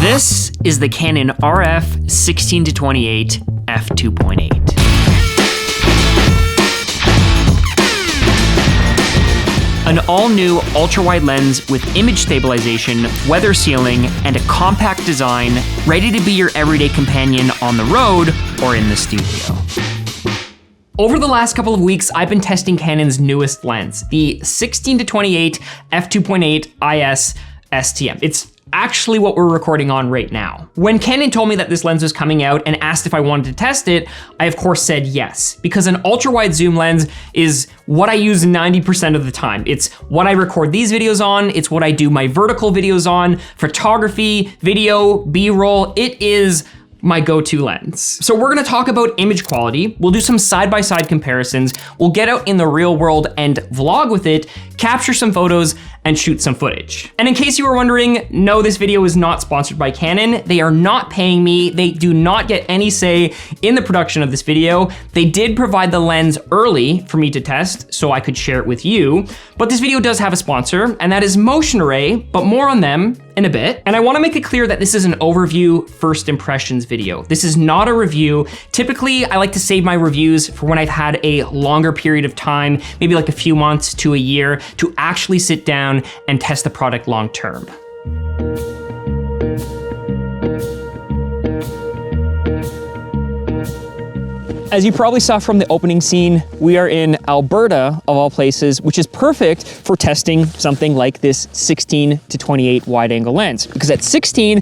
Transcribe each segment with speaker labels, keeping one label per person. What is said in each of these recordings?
Speaker 1: This is the Canon RF 16-28 f2.8. An all-new ultra-wide lens with image stabilization, weather sealing, and a compact design, ready to be your everyday companion on the road or in the studio. Over the last couple of weeks, I've been testing Canon's newest lens, the 16-28 f2.8 IS STM. It's actually what we're recording on right now. When Canon told me that this lens was coming out and asked if I wanted to test it, I of course said yes, because an ultra-wide zoom lens is what I use 90% of the time. It's what I record these videos on, it's what I do my vertical videos on, photography, video, B-roll. It is my go-to lens. So we're gonna talk about image quality, we'll do some side-by-side comparisons, we'll get out in the real world and vlog with it, capture some photos, and shoot some footage. And in case you were wondering, no, this video is not sponsored by Canon. They are not paying me. They do not get any say in the production of this video. They did provide the lens early for me to test so I could share it with you. But this video does have a sponsor, and that is Motion Array, but more on them in a bit. And I wanna make it clear that this is an overview first impressions video. This is not a review. Typically, I like to save my reviews for when I've had a longer period of time, maybe like a few months to a year, to actually sit down and test the product long term. As you probably saw from the opening scene, we are in Alberta, of all places, which is perfect for testing something like this 16-28 wide angle lens. Because at 16,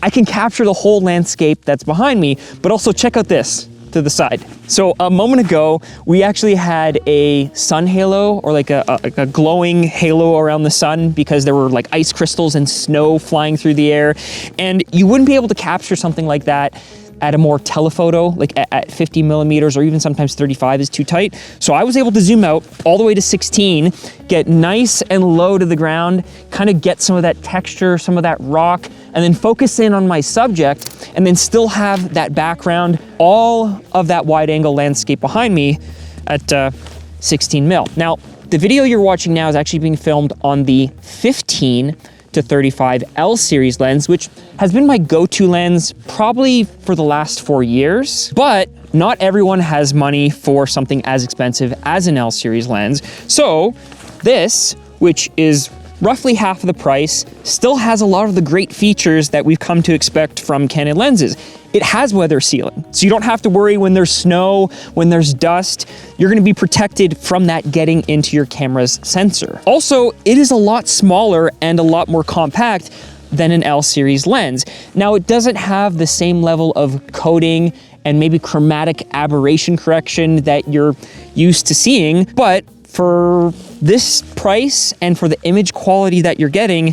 Speaker 1: I can capture the whole landscape that's behind me, but also check out this to the side. So a moment ago, we actually had a sun halo, or like a glowing halo around the sun, because there were like ice crystals and snow flying through the air. And you wouldn't be able to capture something like that at a more telephoto, like at 50 millimeters, or even sometimes 35 is too tight. So I was able to zoom out all the way to 16, get nice and low to the ground, kind of get some of that texture, some of that rock, and then focus in on my subject, and then still have that background, all of that wide angle landscape behind me at 16 mil. Now, the video you're watching now is actually being filmed on the 15-35 L series lens, which has been my go-to lens probably for the last 4 years, but not everyone has money for something as expensive as an L series lens. So this, which is roughly half of the price, still has a lot of the great features that we've come to expect from Canon lenses. It has weather sealing, so you don't have to worry when there's snow, when there's dust. You're gonna be protected from that getting into your camera's sensor. Also, it is a lot smaller and a lot more compact than an L series lens. Now, it doesn't have the same level of coating and maybe chromatic aberration correction that you're used to seeing, but for this price and for the image quality that you're getting,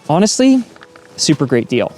Speaker 1: honestly, super great deal.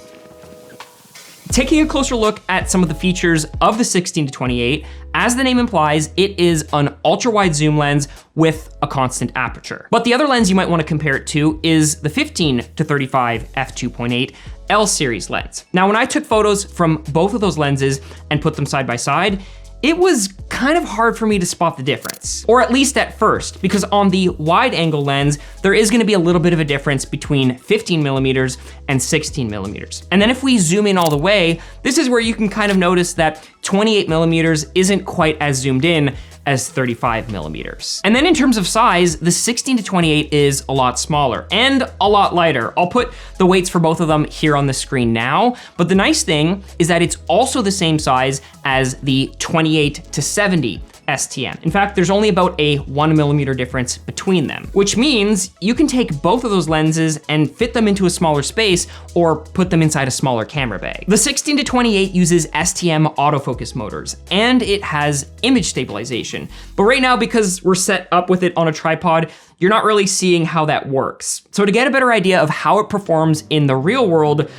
Speaker 1: Taking a closer look at some of the features of the 16-28, as the name implies, it is an ultra-wide zoom lens with a constant aperture. But the other lens you might want to compare it to is the 15-35 f2.8 L series lens. Now, when I took photos from both of those lenses and put them side by side, it was kind of hard for me to spot the difference, or at least at first, because on the wide angle lens, there is gonna be a little bit of a difference between 15 millimeters and 16 millimeters. And then if we zoom in all the way, this is where you can kind of notice that 28 millimeters isn't quite as zoomed in as 35 millimeters. And then in terms of size, the 16-28 is a lot smaller and a lot lighter. I'll put the weights for both of them here on the screen now, but the nice thing is that it's also the same size as the 28-70 STM. In fact, there's only about a 1 millimeter difference between them, which means you can take both of those lenses and fit them into a smaller space or put them inside a smaller camera bag. The 16-28 uses STM autofocus motors, and it has image stabilization. But right now, because we're set up with it on a tripod, you're not really seeing how that works. So to get a better idea of how it performs in the real world,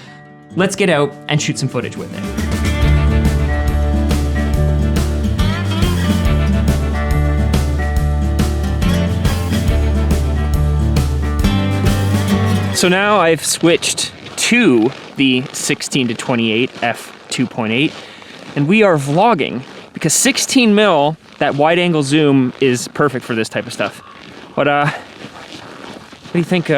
Speaker 1: let's get out and shoot some footage with it. So now I've switched to the 16-28 f2.8, and we are vlogging because 16 mil, that wide angle zoom is perfect for this type of stuff. But what do you think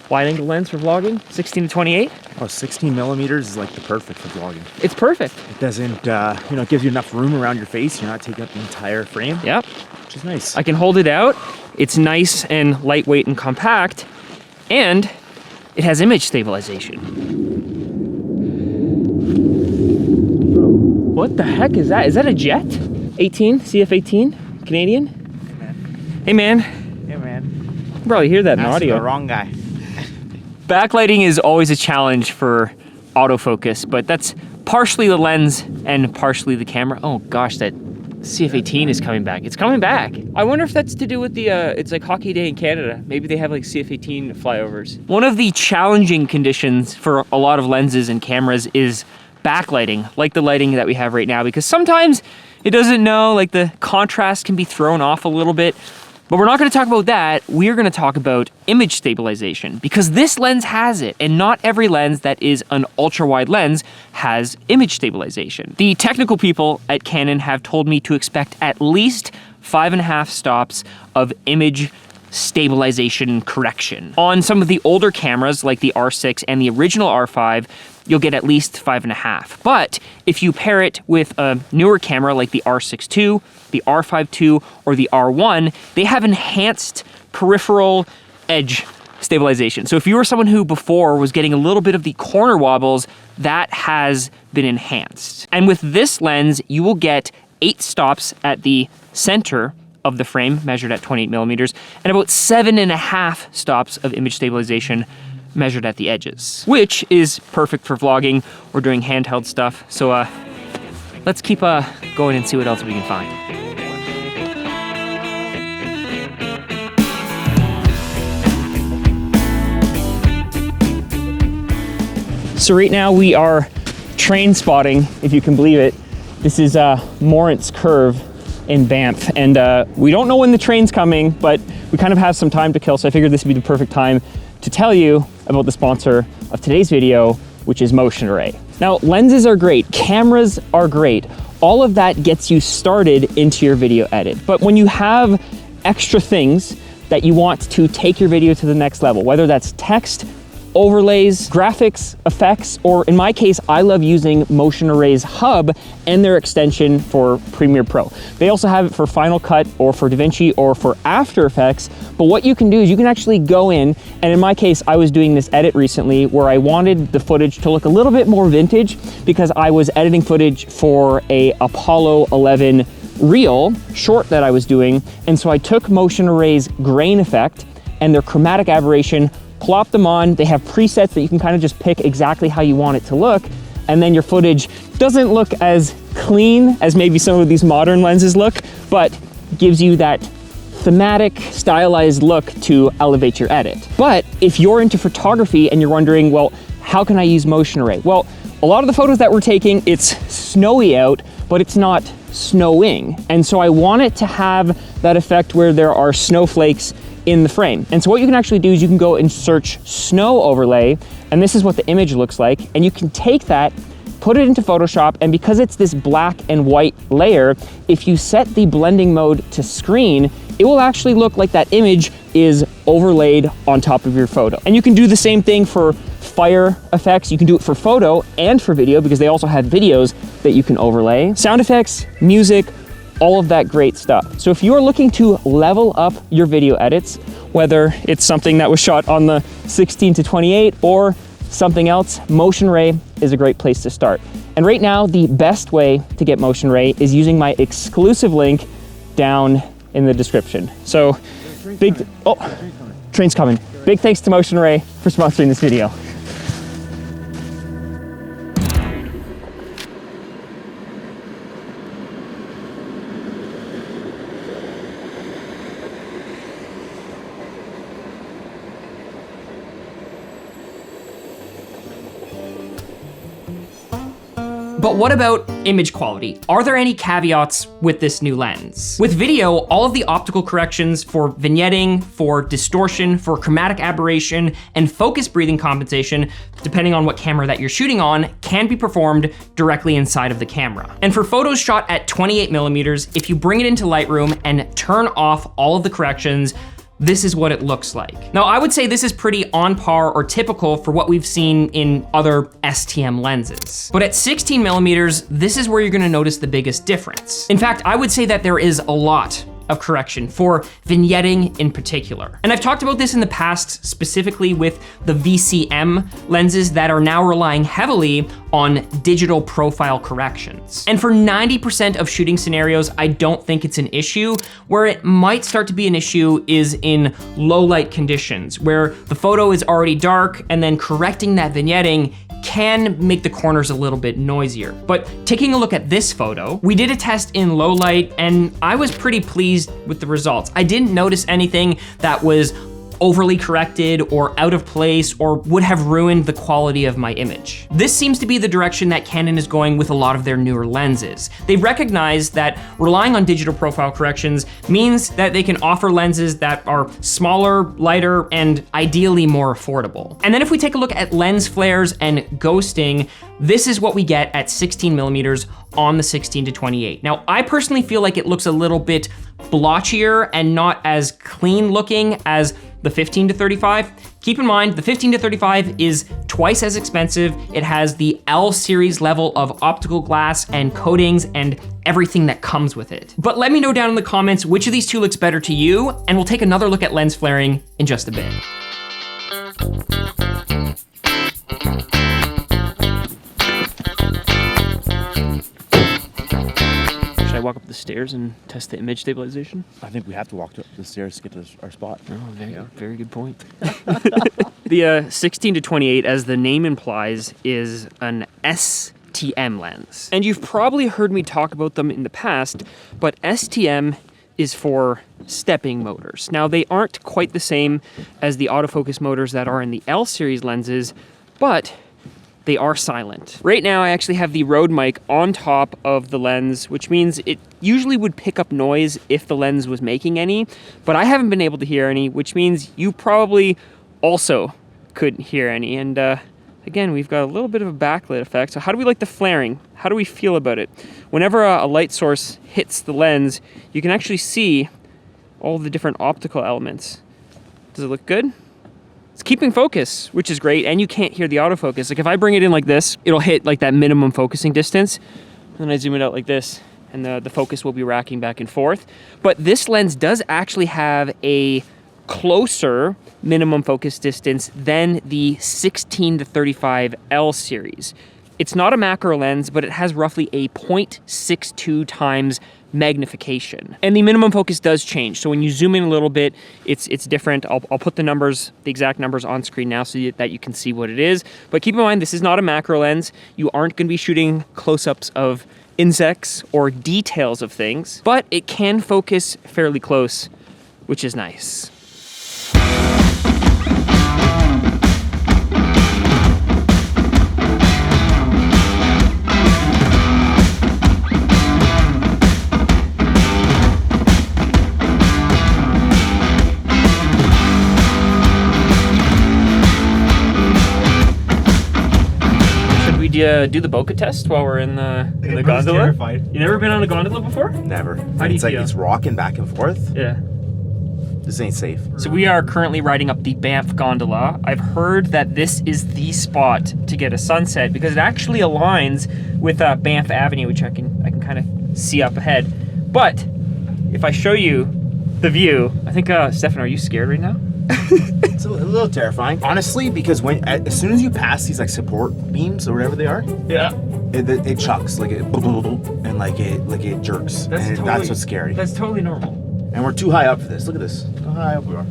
Speaker 1: wide angle lens for vlogging, 16 to 28.
Speaker 2: Oh, 16 millimeters is like the perfect for vlogging.
Speaker 1: It's perfect.
Speaker 2: It doesn't, you know, it gives you enough room around your face. You're not taking up the entire frame.
Speaker 1: Yep.
Speaker 2: Which is nice.
Speaker 1: I can hold it out. It's nice and lightweight and compact, and it has image stabilization. What the heck is that? Is that a jet? 18, CF18, Canadian? Hey man.
Speaker 3: Hey man.
Speaker 1: You can probably hear that in
Speaker 3: That's
Speaker 1: audio.
Speaker 3: the wrong guy.
Speaker 1: Backlighting is always a challenge for autofocus, but that's partially the lens and partially the camera. Oh gosh, that CF18 is coming back. It's coming back. I wonder if that's to do with the, it's like Hockey Day in Canada. Maybe they have like CF18 flyovers. One of the challenging conditions for a lot of lenses and cameras is backlighting, like the lighting that we have right now, because sometimes it doesn't know, like the contrast can be thrown off a little bit. But we're not going to talk about that. We're going to talk about image stabilization, because this lens has it, and not every lens that is an ultra-wide lens has image stabilization. The technical people at Canon have told me to expect at least 5.5 stops of image stabilization correction. On some of the older cameras, like the R6 and the original R5, you'll get at least 5.5. But if you pair it with a newer camera like the R6 II, the R5 II, or the R1, they have enhanced peripheral edge stabilization. So if you were someone who before was getting a little bit of the corner wobbles, that has been enhanced. And with this lens, you will get 8 stops at the center of the frame, measured at 28 millimeters, and about 7.5 stops of image stabilization measured at the edges, which is perfect for vlogging or doing handheld stuff. So let's keep going and see what else we can find. So right now we are train spotting, if you can believe it. This is Morant's Curve in Banff, and we don't know when the train's coming, but we kind of have some time to kill, so I figured this would be the perfect time to tell you about the sponsor of today's video, which is Motion Array. Now, lenses are great, cameras are great, all of that gets you started into your video edit. But when you have extra things that you want to take your video to the next level, whether that's text, overlays, graphics, effects, or in my case, I love using Motion Array's hub and their extension for Premiere Pro. They also have it for Final Cut or for DaVinci or for After Effects, but what you can do is you can actually go in, and in my case, I was doing this edit recently where I wanted the footage to look a little bit more vintage because I was editing footage for a Apollo 11 reel short that I was doing, and so I took Motion Array's grain effect and their chromatic aberration, plop them on. They have presets that you can kind of just pick exactly how you want it to look, and then your footage doesn't look as clean as maybe some of these modern lenses look, but gives you that thematic, stylized look to elevate your edit. But if you're into photography and you're wondering, well, how can I use Motion Array? Well, a lot of the photos that we're taking, it's snowy out, but it's not snowing. And so I want it to have that effect where there are snowflakes in the frame. And so what you can actually do is you can go and search snow overlay, and this is what the image looks like. And you can take that, put it into Photoshop, and because it's this black and white layer, if you set the blending mode to screen, it will actually look like that image is overlaid on top of your photo. And you can do the same thing for fire effects. You can do it for photo and for video because they also have videos that you can overlay. Sound effects, music, all of that great stuff. So if you're looking to level up your video edits, whether it's something that was shot on the 16 to 28 or something else, Motion Array is a great place to start. And right now, the best way to get Motion Array is using my exclusive link down in the description. So train's coming. Big thanks to Motion Array for sponsoring this video. But what about image quality? Are there any caveats with this new lens? With video, all of the optical corrections for vignetting, for distortion, for chromatic aberration, and focus breathing compensation, depending on what camera that you're shooting on, can be performed directly inside of the camera. And for photos shot at 28 millimeters, if you bring it into Lightroom and turn off all of the corrections, this is what it looks like. Now, I would say this is pretty on par or typical for what we've seen in other STM lenses. But at 16 millimeters, this is where you're gonna notice the biggest difference. In fact, I would say that there is a lot of correction for vignetting in particular. And I've talked about this in the past, specifically with the VCM lenses that are now relying heavily on digital profile corrections. And for 90% of shooting scenarios, I don't think it's an issue. Where it might start to be an issue is in low light conditions, where the photo is already dark and then correcting that vignetting can make the corners a little bit noisier. But taking a look at this photo, we did a test in low light and I was pretty pleased with the results. I didn't notice anything that was overly corrected or out of place or would have ruined the quality of my image. This seems to be the direction that Canon is going with a lot of their newer lenses. They've recognized that relying on digital profile corrections means that they can offer lenses that are smaller, lighter, and ideally more affordable. And then if we take a look at lens flares and ghosting, this is what we get at 16 millimeters on the 16-28. Now, I personally feel like it looks a little bit blotchier and not as clean looking as the 15-35. Keep in mind, the 15-35 is twice as expensive. It has the L series level of optical glass and coatings and everything that comes with it. But let me know down in the comments which of these two looks better to you, and we'll take another look at lens flaring in just a bit. Should I walk up the stairs and test the image stabilization?
Speaker 2: I think we have to walk up the stairs to get to our spot.
Speaker 1: Oh, very good point. The 16-28, as the name implies, is an STM lens. And you've probably heard me talk about them in the past, but STM is for stepping motors. Now, they aren't quite the same as the autofocus motors that are in the L series lenses, but they are silent. Right now, I actually have the Rode mic on top of the lens, which means it usually would pick up noise if the lens was making any, but I haven't been able to hear any, which means you probably also couldn't hear any. And again, we've got a little bit of a backlit effect. So how do we like the flaring? How do we feel about it? Whenever a light source hits the lens, you can actually see all the different optical elements. Does it look good? It's keeping focus, which is great, and you can't hear the autofocus. Like if I bring it in like this, it'll hit like that minimum focusing distance. And then I zoom it out like this, and the focus will be racking back and forth. But this lens does actually have a closer minimum focus distance than the 16-35 L series. It's not a macro lens, but it has roughly a 0.62 times magnification. And the minimum focus does change. So when you zoom in a little bit, it's different. I'll put the exact numbers on screen now so that you can see what it is. But keep in mind, this is not a macro lens. You aren't gonna be shooting close-ups of insects or details of things, but it can focus fairly close, which is nice. Do the Bokeh test while we're in the gondola? Terrified. You never been on a gondola before?
Speaker 2: Never.
Speaker 1: How do you feel?
Speaker 2: It's rocking back and forth.
Speaker 1: Yeah.
Speaker 2: This ain't safe.
Speaker 1: So we are currently riding up the BANFF gondola. I've heard that this is the spot to get a sunset because it actually aligns with BANFF Avenue, which I can kind of see up ahead. But if I show you the view, I think, Stefan, are you scared right now?
Speaker 2: It's a little terrifying, honestly, because as soon as you pass these like support beams or whatever they are,
Speaker 1: yeah,
Speaker 2: it chucks like it and like it jerks. That's what's scary.
Speaker 1: That's totally normal.
Speaker 2: And we're too high up for this. Look at this. How high up we are.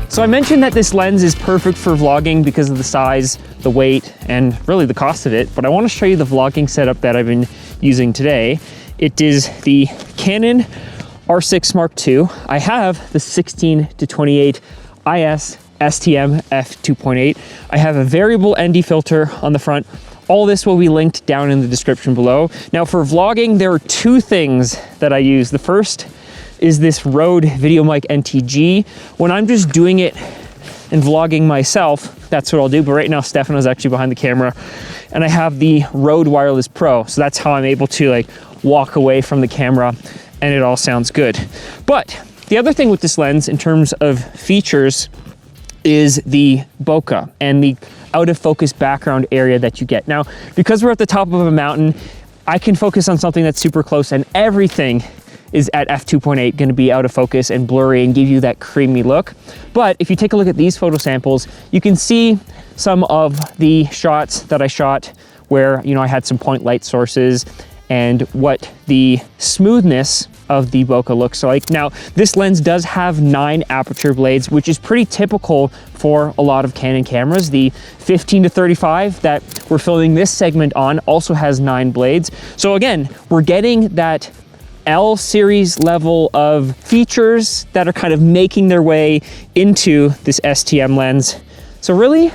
Speaker 1: So I mentioned that this lens is perfect for vlogging because of the size, the weight, and really the cost of it, but I want to show you the vlogging setup that I've been using today. It is the Canon R6 Mark II. I have the 16-28 IS STM f2.8. I have a variable ND filter on the front. All this will be linked down in the description below. Now for vlogging, there are two things that I use. The first is this Rode VideoMic NTG. When I'm just doing it and vlogging myself, that's what I'll do. But right now, Stefano's actually behind the camera. and I have the Rode Wireless Pro. So that's how I'm able to like walk away from the camera and it all sounds good. But the other thing with this lens in terms of features is the bokeh and the out of focus background area that you get. Now, because we're at the top of a mountain, I can focus on something that's super close and everything is at f2.8 going to be out of focus and blurry and give you that creamy look. But if you take a look at these photo samples, you can see some of the shots that I shot where, you know, I had some point light sources and what the smoothness of the bokeh looks like. Now, this lens does have 9 aperture blades, which is pretty typical for a lot of Canon cameras. The 15-35 that we're filming this segment on also has 9 blades. So again, we're getting that L series level of features that are kind of making their way into this STM lens. So really,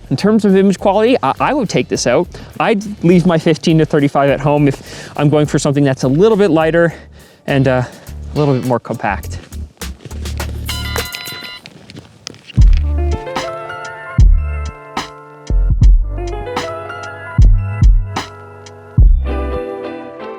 Speaker 1: in terms of image quality, I would take this out. I'd leave my 15-35 at home if I'm going for something that's a little bit lighter and a little bit more compact.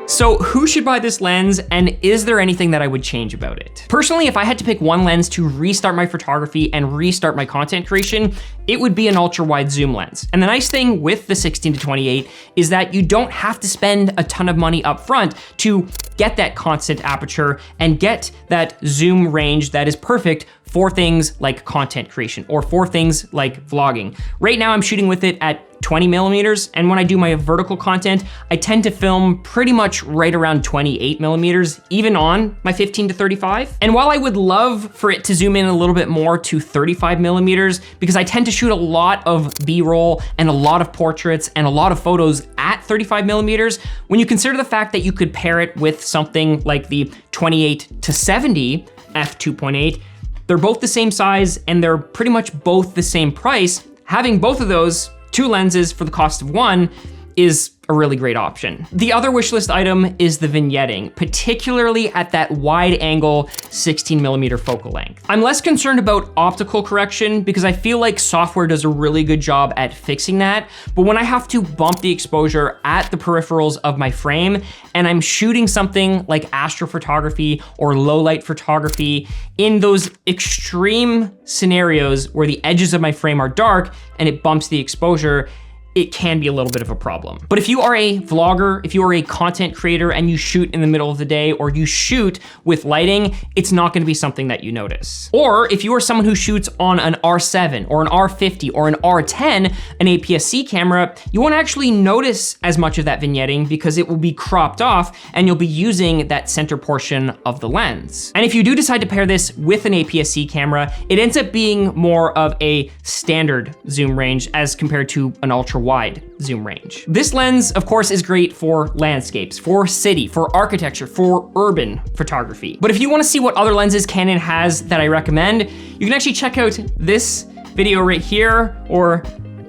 Speaker 3: So who should buy this lens, and is there anything that I would change about it? Personally, if I had to pick one lens to restart my photography and restart my content creation, it would be an ultra wide zoom lens. And the nice thing with the 16-28 is that you don't have to spend a ton of money up front to get that constant aperture and get that zoom range that is perfect for things like content creation or for things like vlogging. Right now I'm shooting with it at 20 millimeters, and when I do my vertical content, I tend to film pretty much right around 28 millimeters, even on my 15-35. And while I would love for it to zoom in a little bit more to 35 millimeters, because I tend to shoot a lot of B-roll and a lot of portraits and a lot of photos at 35 millimeters, when you consider the fact that you could pair it with something like the 28-70 f2.8, they're both the same size and they're pretty much both the same price. Having both of those 2 lenses for the cost of one is a really great option. The other wish list item is the vignetting, particularly at that wide angle 16mm focal length. I'm less concerned about optical correction because I feel like software does a really good job at fixing that. But when I have to bump the exposure at the peripherals of my frame and I'm shooting something like astrophotography or low light photography in those extreme scenarios where the edges of my frame are dark and it bumps the exposure, it can be a little bit of a problem. But if you are a vlogger, if you are a content creator and you shoot in the middle of the day or you shoot with lighting, it's not gonna be something that you notice. Or if you are someone who shoots on an R7 or an R50 or an R10, an APS-C camera, you won't actually notice as much of that vignetting because it will be cropped off and you'll be using that center portion of the lens. And if you do decide to pair this with an APS-C camera, it ends up being more of a standard zoom range as compared to an ultra wide zoom range. This lens, of course, is great for landscapes, for city, for architecture, for urban photography. But if you want to see what other lenses Canon has that I recommend, you can actually check out this video right here or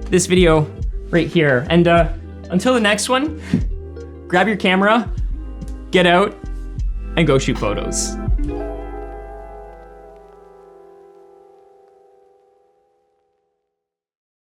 Speaker 3: this video right here. And until the next one, grab your camera, get out, and go shoot photos.